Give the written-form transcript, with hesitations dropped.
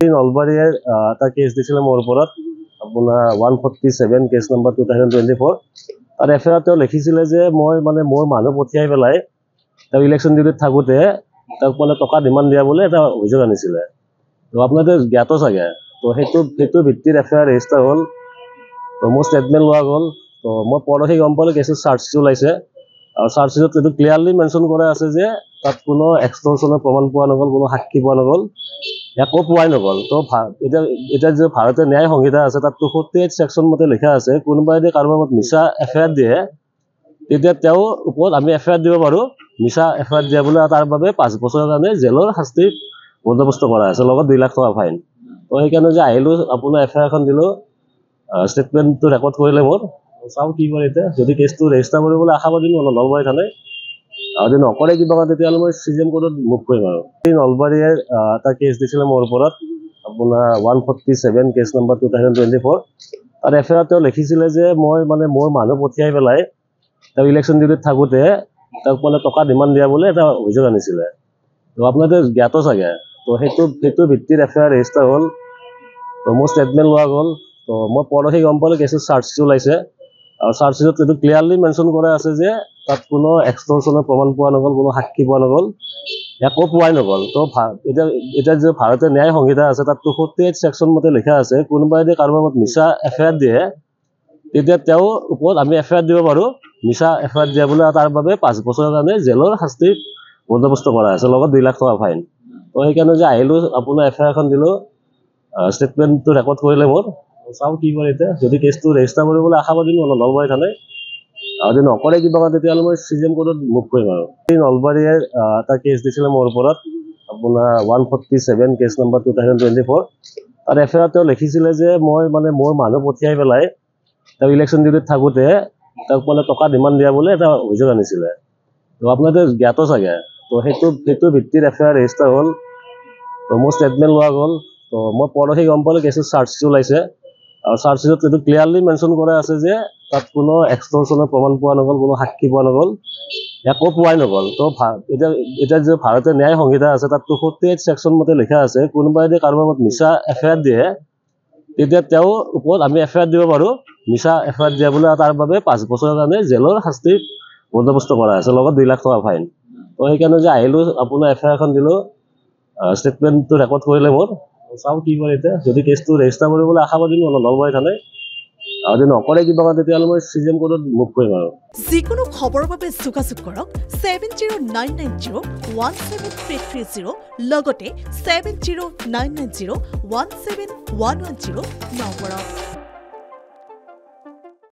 নলবাৰীয়ে এটা কেছ দিছিলে মোৰ ওপৰত আপোনাৰ 147 কেছ নম্বৰ 2024 তাৰ এফআইআৰ তেওঁ লিখিছিলে যে মই মোৰ মানুহ পঠিয়াই পেলাই তেওঁ ইলেকশ্যন ডিউটিত থাকোঁতে তেওঁক টকা ডিমাণ্ড দিয়া বুলি এটা অভিযোগ আনিছিলে। তো আপোনালোকে জ্ঞাত চাগে। তো সেইটো ভিত্তিত এফআইআৰ ৰেজিষ্টাৰ হ'ল। তো মোৰ ষ্টেটমেণ্ট লোৱা গ'ল। তো মই পৰহি গম পালোঁ কেছৰ চাৰ্জশ্বিট ওলাইছে আৰু চাৰ্জশ্বিটত এইটো ক্লিয়াৰলি মেনশ্যন কৰা আছে যে তাত কোনো এক্সটৰ্চনৰ প্ৰমাণ পোৱা নগ'ল, কোনো সাক্ষী পোৱা নগ'ল, একো পোৱাই নগ'ল। তো এতিয়া যে ভাৰতীয় ন্যায় সংহিতা আছে তাত 48 ছেকশ্যন মতে লিখা আছে কোনোবাই যদি কাৰোবাৰ মিছা এফআইআৰ দিয়ে তেতিয়া তেওঁৰ ওপৰত আমি এফআইআৰ দিব পাৰোঁ। মিছা এফআইআৰ দিয়া বুলি তাৰ বাবে 5 বছৰৰ কাৰণে জেলৰ শাস্তি বন্দোবস্ত কৰা আছে, লগত 2 লাখ টকা ফাইন। তো সেইকাৰণে যে আহিলোঁ আপোনাৰ এফআইআৰখন দিলোঁ, ষ্টেটমেণ্টটো ৰেকৰ্ড কৰিলে মোৰ। চাওঁ কি কৰে এতিয়া। যদি কেছটো ৰেজিষ্টাৰ কৰিবলৈ আশাবাদী নলবাৰী থানাই, আৰু যদি নকৰে কিবা তেতিয়াহ'লে মই CGM কোৰ্টত মুভ কৰিম। আৰু নলবাৰীয়ে এটা কেছ দিছিলে মোৰ ওপৰত আপোনাৰ 147 কেছ নম্বৰ 2024 তাৰ এফআইআৰ তেওঁ লিখিছিলে যে মই মোৰ মানুহ পঠিয়াই পেলাই তেওঁ ইলেকশ্যন ডিউটিত থাকোঁতে তেওঁক টকা ডিমাণ্ড দিয়া বুলি এটা অভিযোগ আনিছিলে। তো আপোনালোকে জ্ঞাত চাগে। তো সেইটো ভিত্তিত এফআইআৰ ৰেজিষ্টাৰ হ'ল। তো মোৰ ষ্টেটমেণ্ট লোৱা গ'ল। তো মই পৰহি গম পালোঁ কেছৰ চাৰ্জশ্বিট ওলাইছে আৰু চাৰ্জশ্বিটত এইটো ক্লিয়াৰলি মেনশ্যন কৰা আছে যে তাত কোনো এক্সটৰ্চনৰ প্ৰমাণ পোৱা নগ'ল, কোনো সাক্ষী পোৱা নগ'ল, একো পোৱাই নগ'ল। তো এতিয়া যে ভাৰতীয় ন্যায় সংহিতা আছে তাত 48 ছেকশ্যন মতে লিখা আছে কোনোবাই যদি কাৰোবাৰ মিছা এফআইআৰ দিয়ে তেতিয়া তেওঁৰ ওপৰত আমি এফআইআৰ দিব পাৰোঁ। মিছা এফআইআৰ দিয়া বুলি তাৰ বাবে 5 বছৰৰ কাৰণে জেলৰ শাস্তি বন্দোবস্ত কৰা আছে, লগত 2 লাখ টকা ফাইন। তো সেইকাৰণে যে আহিলোঁ আপোনাৰ এফআইআৰখন দিলোঁ, ষ্টেটমেণ্টটো ৰেকৰ্ড কৰিলে মোৰ। চাওঁ কি কৰে এতিয়া। যদি কেছটো ৰেজিষ্টাৰ কৰিবলৈ আশাবাদী নলবাৰী থানাই, আৰু যদি নকৰে কিবা তেতিয়াহ'লে মই CGM কোৰ্টত মুভ কৰিম। আৰু নলবাৰীয়ে এটা কেছ দিছিলে মোৰ ওপৰত আপোনাৰ 147 কেছ নম্বৰ 2024 তাৰ এফআইআৰ তেওঁ লিখিছিলে যে মই মোৰ মানুহ পঠিয়াই পেলাই তেওঁ ইলেকশ্যন ডিউটিত থাকোঁতে তেওঁক টকা ডিমাণ্ড দিয়া বুলি এটা অভিযোগ আনিছিলে। তো আপোনালোকে জ্ঞাত চাগে। তো সেইটো ভিত্তিত এফআইআৰ ৰেজিষ্টাৰ হ'ল। তো মোৰ ষ্টেটমেণ্ট লোৱা গ'ল। তো মই পৰহি গম পালোঁ কেছৰ চাৰ্জশ্বিট ওলাইছে আৰু চাৰ্জশ্বিটত এইটো ক্লিয়াৰলি মেনশ্যন কৰা আছে যে তাত কোনো এক্সটৰ্চনৰ প্ৰমাণ পোৱা নগ'ল, কোনো সাক্ষী পোৱা নগ'ল, একো পোৱাই নগ'ল। তো এতিয়া যে ভাৰতীয় ন্যায় সংহিতা আছে তাত 48 ছেকশ্যন মতে লিখা আছে কোনোবাই যদি কাৰোবাৰ মিছা এফআইআৰ দিয়ে তেতিয়া তেওঁৰ ওপৰত আমি এফআইআৰ দিব পাৰোঁ। মিছা এফআইআৰ দিয়া বুলি তাৰ বাবে 5 বছৰৰ কাৰণে জেলৰ শাস্তি বন্দোবস্ত কৰা আছে, লগত 2 লাখ টকা ফাইন। তো সেইকাৰণে যে আহিলোঁ আপোনাৰ এফআইআৰখন দিলোঁ, ষ্টেটমেণ্টটো ৰেকৰ্ড কৰিলে মোৰ। চাওঁ কি কৰে এতিয়া। যদি কেছটো ৰেজিষ্টাৰ কৰিবলৈ আশাবাদী নলবাৰী থানাই, আৰু যদি নকৰে কিবা তেতিয়াহ'লে মই CGM কোৰ্টত মুভ কৰিম। আৰু যিকোনো খবৰৰ বাবে যোগাযোগ কৰক 7099017330 লগতে 7099017110 নম্বৰত।